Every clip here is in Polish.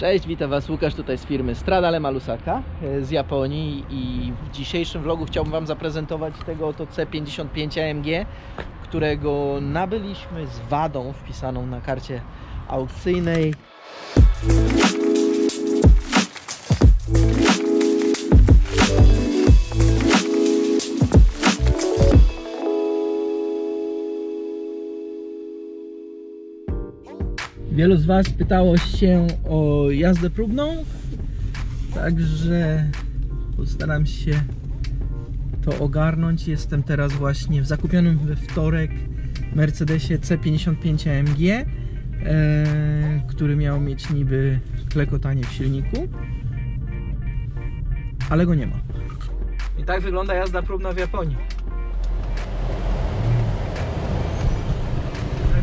Cześć, witam Was, Łukasz tutaj z firmy Stradale Malusaka z Japonii i w dzisiejszym vlogu chciałbym Wam zaprezentować tego oto C55 AMG, którego nabyliśmy z wadą wpisaną na karcie aukcyjnej. Wielu z Was pytało się o jazdę próbną, także postaram się to ogarnąć. Jestem teraz właśnie w zakupionym we wtorek Mercedesie C55 AMG, który miał mieć niby klekotanie w silniku, ale go nie ma. I tak wygląda jazda próbna w Japonii.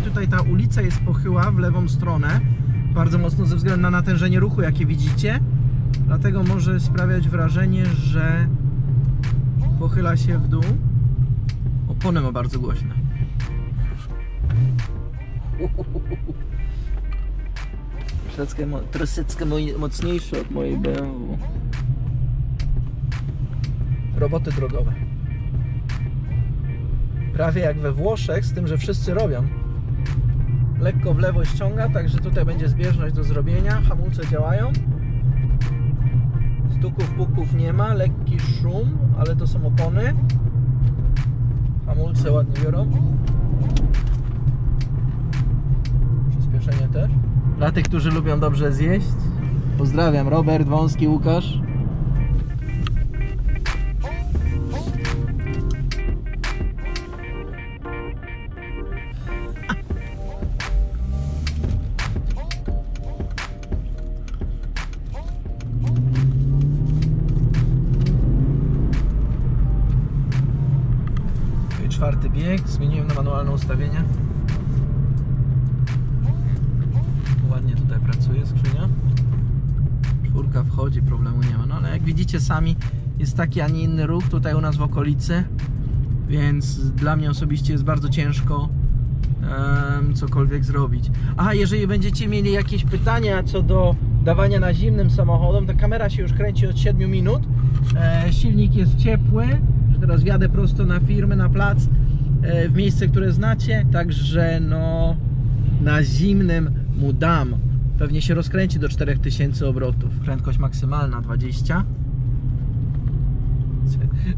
Tutaj ta ulica jest pochyła w lewą stronę bardzo mocno ze względu na natężenie ruchu, jakie widzicie, dlatego może sprawiać wrażenie, że pochyla się w dół. Opony ma bardzo głośne. Troszeczkę mocniejsze od mojej BMW. Roboty drogowe. Prawie jak we Włoszech, z tym, że wszyscy robią. Lekko w lewo ściąga, także tutaj będzie zbieżność do zrobienia. Hamulce działają. Stuków, puków nie ma. Lekki szum, ale to są opony. Hamulce ładnie biorą. Przyspieszenie też. Dla tych, którzy lubią dobrze zjeść, pozdrawiam. Robert, Wąski, Łukasz. Czwarty bieg, zmieniłem na manualne ustawienie. Ładnie tutaj pracuje skrzynia. Czwórka wchodzi, problemu nie ma. No ale jak widzicie sami, jest taki, a nie inny ruch tutaj u nas w okolicy, więc dla mnie osobiście jest bardzo ciężko cokolwiek zrobić. Aha, jeżeli będziecie mieli jakieś pytania co do dawania na zimnym samochodom, to kamera się już kręci od 7 minut. Silnik jest ciepły. Teraz wjadę prosto na firmę, na plac, w miejsce, które znacie, także no na zimnym mu dam. Pewnie się rozkręci do 4000 obrotów. Prędkość maksymalna 20.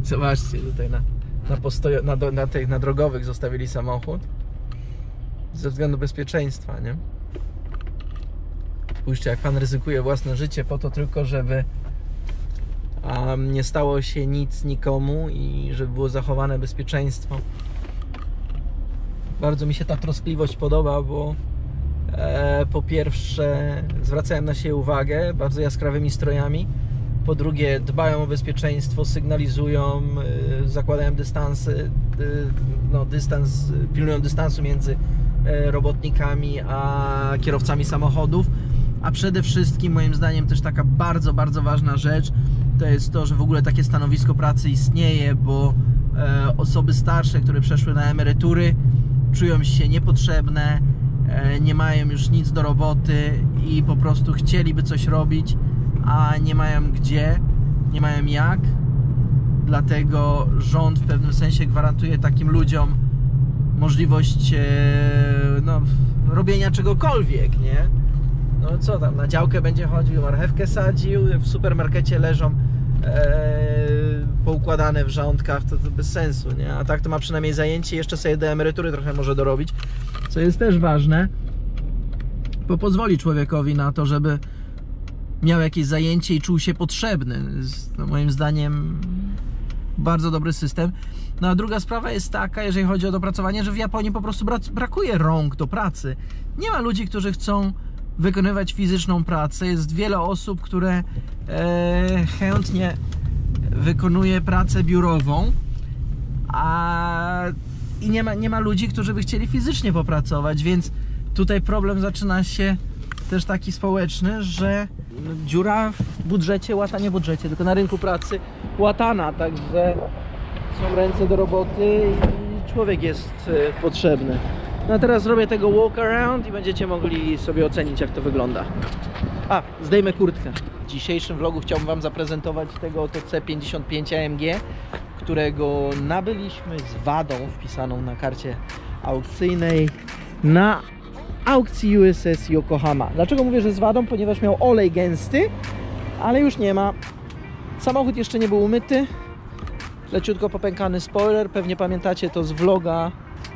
Zobaczcie, tutaj na drogowych zostawili samochód ze względu bezpieczeństwa, nie? Spójrzcie, jak pan ryzykuje własne życie po to tylko, żeby nie stało się nic nikomu i żeby było zachowane bezpieczeństwo. Bardzo mi się ta troskliwość podoba, bo po pierwsze zwracają na siebie uwagę bardzo jaskrawymi strojami, po drugie dbają o bezpieczeństwo, sygnalizują, zakładają dystansy, pilnują dystansu między robotnikami a kierowcami samochodów. A przede wszystkim moim zdaniem też taka bardzo, bardzo ważna rzecz to jest to, że w ogóle takie stanowisko pracy istnieje, bo osoby starsze, które przeszły na emerytury, czują się niepotrzebne, nie mają już nic do roboty i po prostu chcieliby coś robić, a nie mają gdzie, nie mają jak. Dlatego rząd w pewnym sensie gwarantuje takim ludziom możliwość robienia czegokolwiek, nie? No co tam, na działkę będzie chodził, marchewkę sadził, w supermarkecie leżą poukładane w rządkach, to bez sensu, nie? A tak to ma przynajmniej zajęcie, jeszcze sobie do emerytury trochę może dorobić, co jest też ważne, bo pozwoli człowiekowi na to, żeby miał jakieś zajęcie i czuł się potrzebny. No, moim zdaniem bardzo dobry system. No a druga sprawa jest taka, jeżeli chodzi o dopracowanie, że w Japonii po prostu brakuje rąk do pracy. Nie ma ludzi, którzy chcą wykonywać fizyczną pracę. Jest wiele osób, które chętnie wykonuje pracę biurową, i nie ma ludzi, którzy by chcieli fizycznie popracować, więc tutaj problem zaczyna się też taki społeczny, że dziura w budżecie, łatanie w budżecie, tylko na rynku pracy łatana, także są ręce do roboty i człowiek jest potrzebny. No a teraz zrobię tego walk around i będziecie mogli sobie ocenić, jak to wygląda. A, zdejmę kurtkę. W dzisiejszym vlogu chciałbym Wam zaprezentować tego oto C55 AMG, którego nabyliśmy z wadą wpisaną na karcie aukcyjnej na aukcji USS Yokohama. Dlaczego mówię, że z wadą? Ponieważ miał olej gęsty, ale już nie ma. Samochód jeszcze nie był umyty. Leciutko popękany spoiler. Pewnie pamiętacie to z vloga,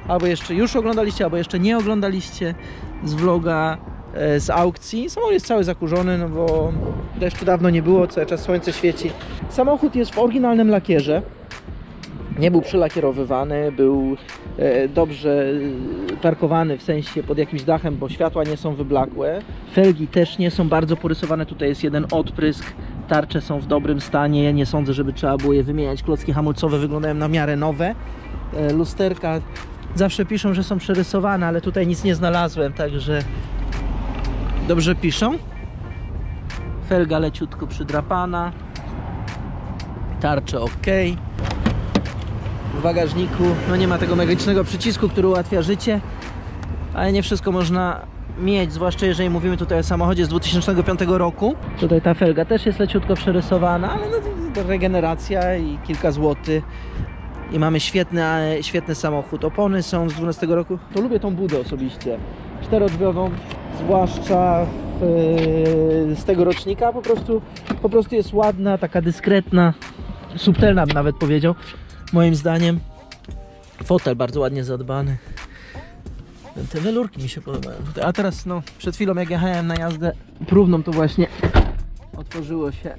albo jeszcze już oglądaliście, albo jeszcze nie oglądaliście z vloga z aukcji. Samochód jest cały zakurzony, no bo deszczu dawno nie było, cały czas słońce świeci. Samochód jest w oryginalnym lakierze. Nie był przylakierowywany, był dobrze parkowany, w sensie pod jakimś dachem, bo światła nie są wyblakłe. Felgi też nie są bardzo porysowane, tutaj jest jeden odprysk. Tarcze są w dobrym stanie, nie sądzę, żeby trzeba było je wymieniać. Klocki hamulcowe wyglądają na miarę nowe. Lusterka zawsze piszą, że są przerysowane, ale tutaj nic nie znalazłem, także dobrze piszą. Felga leciutko przydrapana. Tarcze ok. W bagażniku no nie ma tego magicznego przycisku, który ułatwia życie, ale nie wszystko można mieć, zwłaszcza jeżeli mówimy tutaj o samochodzie z 2005 roku. Tutaj ta felga też jest leciutko przerysowana, ale no, to regeneracja i kilka złotych. I mamy świetny samochód. Opony są z 12 roku. To lubię tą budę osobiście. Czterodrzwiową, zwłaszcza z tego rocznika. Po prostu jest ładna, taka dyskretna, subtelna bym nawet powiedział. Moim zdaniem. Fotel bardzo ładnie zadbany. Te welurki mi się podobają. A teraz no, przed chwilą jak jechałem na jazdę próbną, to właśnie otworzyło się.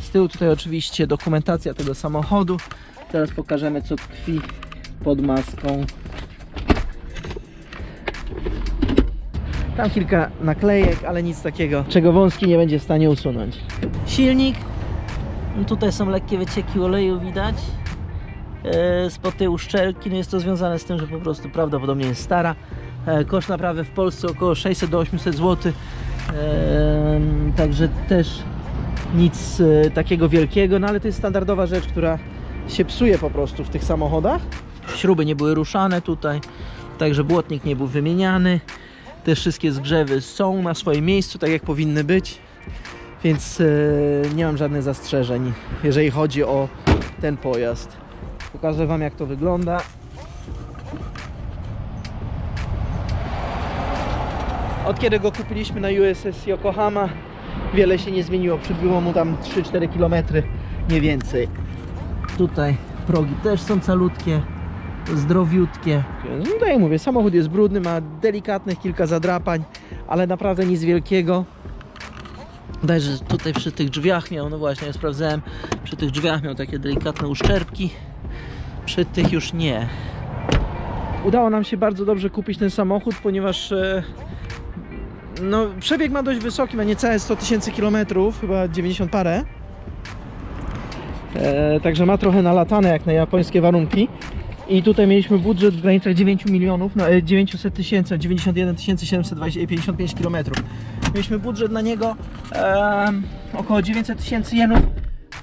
Z tyłu tutaj oczywiście dokumentacja tego samochodu. Teraz pokażemy, co tkwi pod maską. Tam kilka naklejek, ale nic takiego, czego wąski nie będzie w stanie usunąć. Silnik. No tutaj są lekkie wycieki oleju, widać. Spod tej uszczelki, no jest to związane z tym, że po prostu prawdopodobnie jest stara. Koszt naprawy w Polsce około 600 do 800 zł. Także też nic takiego wielkiego, no ale to jest standardowa rzecz, która się psuje po prostu w tych samochodach. Śruby nie były ruszane tutaj, także błotnik nie był wymieniany. Te wszystkie zgrzewy są na swoim miejscu, tak jak powinny być, więc nie mam żadnych zastrzeżeń, jeżeli chodzi o ten pojazd. Pokażę Wam, jak to wygląda. Od kiedy go kupiliśmy na USS Yokohama, wiele się nie zmieniło. Przybyło mu tam 3-4 km, nie więcej. Tutaj progi też są calutkie, zdrowiutkie. No tutaj mówię, samochód jest brudny, ma delikatnych kilka zadrapań, ale naprawdę nic wielkiego. Widać, że tutaj przy tych drzwiach miał, no właśnie, ja sprawdzałem, przy tych drzwiach miał takie delikatne uszczerbki. Przy tych już nie. Udało nam się bardzo dobrze kupić ten samochód, ponieważ no, przebieg ma dość wysoki, ma niecałe 100 000 kilometrów, chyba 90 parę. Także ma trochę nalatane jak na japońskie warunki. I tutaj mieliśmy budżet w granicach 9 milionów, no, 900 000, 91 755 km. Mieliśmy budżet na niego około 900 000 jenów,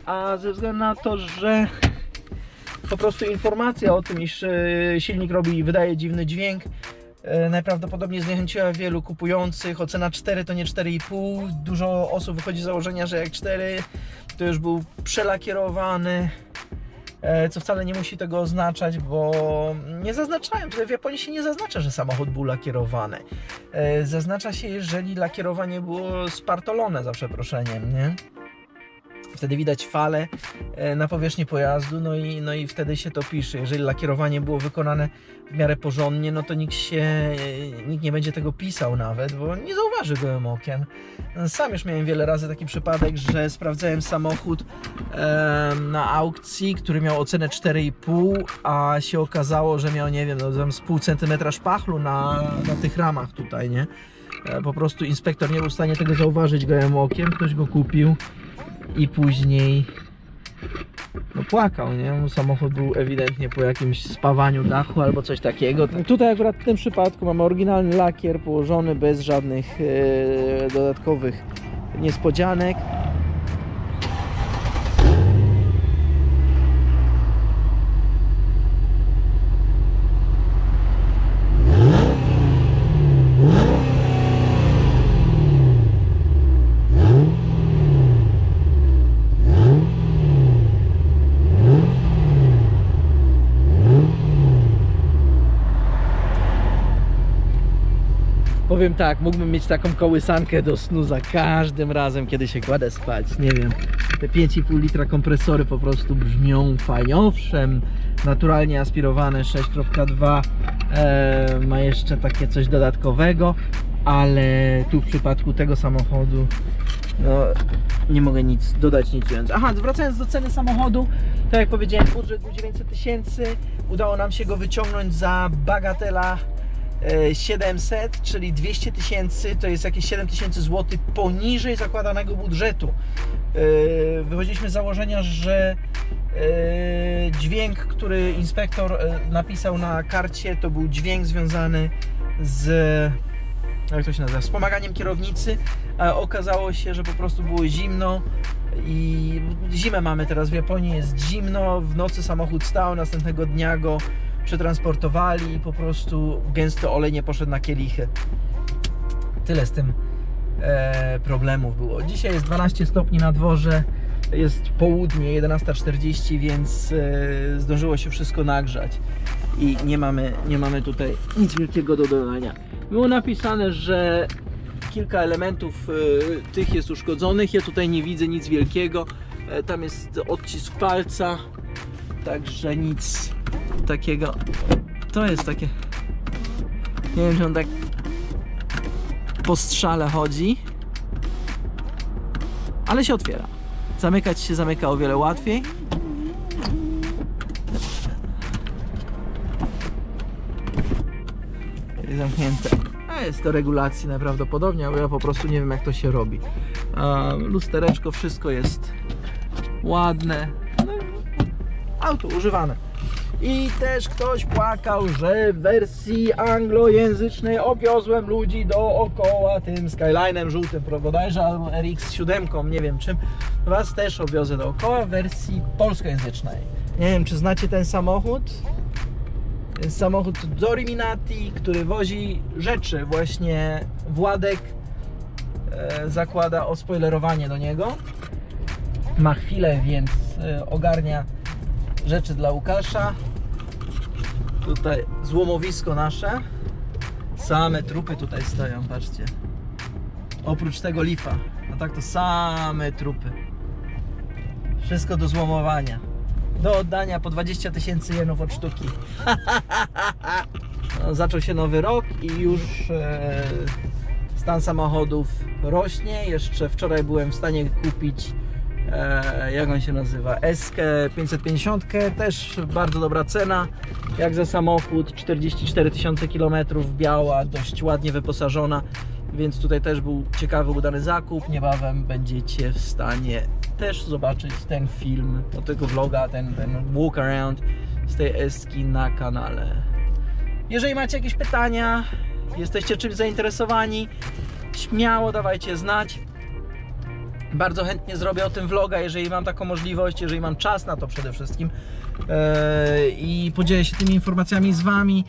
a ze względu na to, że po prostu informacja o tym, iż silnik robi i wydaje dziwny dźwięk, najprawdopodobniej zniechęciła wielu kupujących. Ocena 4 to nie 4,5. Dużo osób wychodzi z założenia, że jak 4 to już był przelakierowany, co wcale nie musi tego oznaczać, bo nie zaznaczają. Tutaj w Japonii się nie zaznacza, że samochód był lakierowany. Zaznacza się, jeżeli lakierowanie było spartolone, za przeproszeniem, nie? Wtedy widać fale na powierzchni pojazdu, no i wtedy się to pisze. Jeżeli lakierowanie było wykonane w miarę porządnie, no to nikt nie będzie tego pisał nawet, bo nie zauważy gołym okiem. Sam już miałem wiele razy taki przypadek, że sprawdzałem samochód na aukcji, który miał ocenę 4,5, a się okazało, że miał, nie wiem, no, tam z pół centymetra szpachlu na tych ramach tutaj, nie? Po prostu inspektor nie był w stanie tego zauważyć gołym okiem, ktoś go kupił i później no płakał, nie? Samochód był ewidentnie po jakimś spawaniu dachu albo coś takiego. Tutaj akurat w tym przypadku mamy oryginalny lakier położony bez żadnych dodatkowych niespodzianek. Powiem tak, mógłbym mieć taką kołysankę do snu za każdym razem, kiedy się kładę spać. Nie wiem, te 5,5 litra kompresory po prostu brzmią fajnie. Owszem, naturalnie aspirowane 6.2 ma jeszcze takie coś dodatkowego, ale tu w przypadku tego samochodu no, nie mogę nic dodać, nic ująć. Aha, wracając do ceny samochodu, tak jak powiedziałem, budżet był 900 000, udało nam się go wyciągnąć za bagatela 700, czyli 200 000, to jest jakieś 7 000 zł poniżej zakładanego budżetu. Wychodziliśmy z założenia, że dźwięk, który inspektor napisał na karcie, to był dźwięk związany z, jak to się nazywa, wspomaganiem kierownicy, a okazało się, że po prostu było zimno i zimę mamy teraz w Japonii, jest zimno, w nocy samochód stał, następnego dnia go przetransportowali i po prostu gęsty olej nie poszedł na kielichy. Tyle z tym problemów było. Dzisiaj jest 12 stopni na dworze, jest południe, 11:40, więc zdążyło się wszystko nagrzać i nie mamy tutaj nic wielkiego do dodania. Było napisane, że kilka elementów tych jest uszkodzonych, ja tutaj nie widzę nic wielkiego, tam jest odcisk palca, także nic takiego. To jest takie, nie wiem, czy on tak po strzale chodzi, ale się otwiera. Zamykać się zamyka o wiele łatwiej. Jest zamknięte. A jest to regulacji najprawdopodobniej, bo ja po prostu nie wiem, jak to się robi. Lustereczko, wszystko jest ładne. No, auto używane. I też ktoś płakał, że w wersji anglojęzycznej obwiozłem ludzi dookoła tym Skylinem żółtym, bodajże, albo RX-7, nie wiem czym. Was też obwiozę dookoła w wersji polskojęzycznej. Nie wiem, czy znacie ten samochód. Jest samochód Doriminati, który wozi rzeczy. Właśnie Władek zakłada ospoilerowanie do niego. Ma chwilę, więc ogarnia rzeczy dla Łukasza. Tutaj złomowisko nasze. Same trupy tutaj stoją, patrzcie. Oprócz tego lifa. A tak to same trupy. Wszystko do złomowania. Do oddania po 20 000 jenów od sztuki. No, zaczął się nowy rok i już stan samochodów rośnie. Jeszcze wczoraj byłem w stanie kupić, jak on się nazywa, SK550, też bardzo dobra cena, jak za samochód, 44 000 km, biała, dość ładnie wyposażona, więc tutaj też był ciekawy, udany zakup. Niebawem będziecie w stanie też zobaczyć ten film, no tego vloga, ten walk around z tej Eski na kanale. Jeżeli macie jakieś pytania, jesteście czymś zainteresowani, śmiało dawajcie znać. Bardzo chętnie zrobię o tym vloga, jeżeli mam taką możliwość, jeżeli mam czas na to przede wszystkim, i podzielę się tymi informacjami z wami.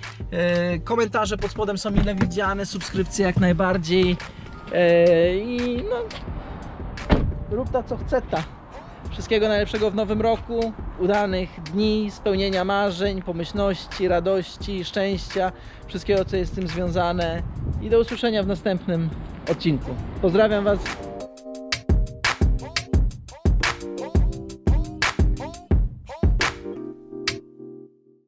Komentarze pod spodem są mile widziane, subskrypcje jak najbardziej, i no, rób ta co chce ta. Wszystkiego najlepszego w nowym roku, udanych dni, spełnienia marzeń, pomyślności, radości, szczęścia, wszystkiego co jest z tym związane i do usłyszenia w następnym odcinku. Pozdrawiam was.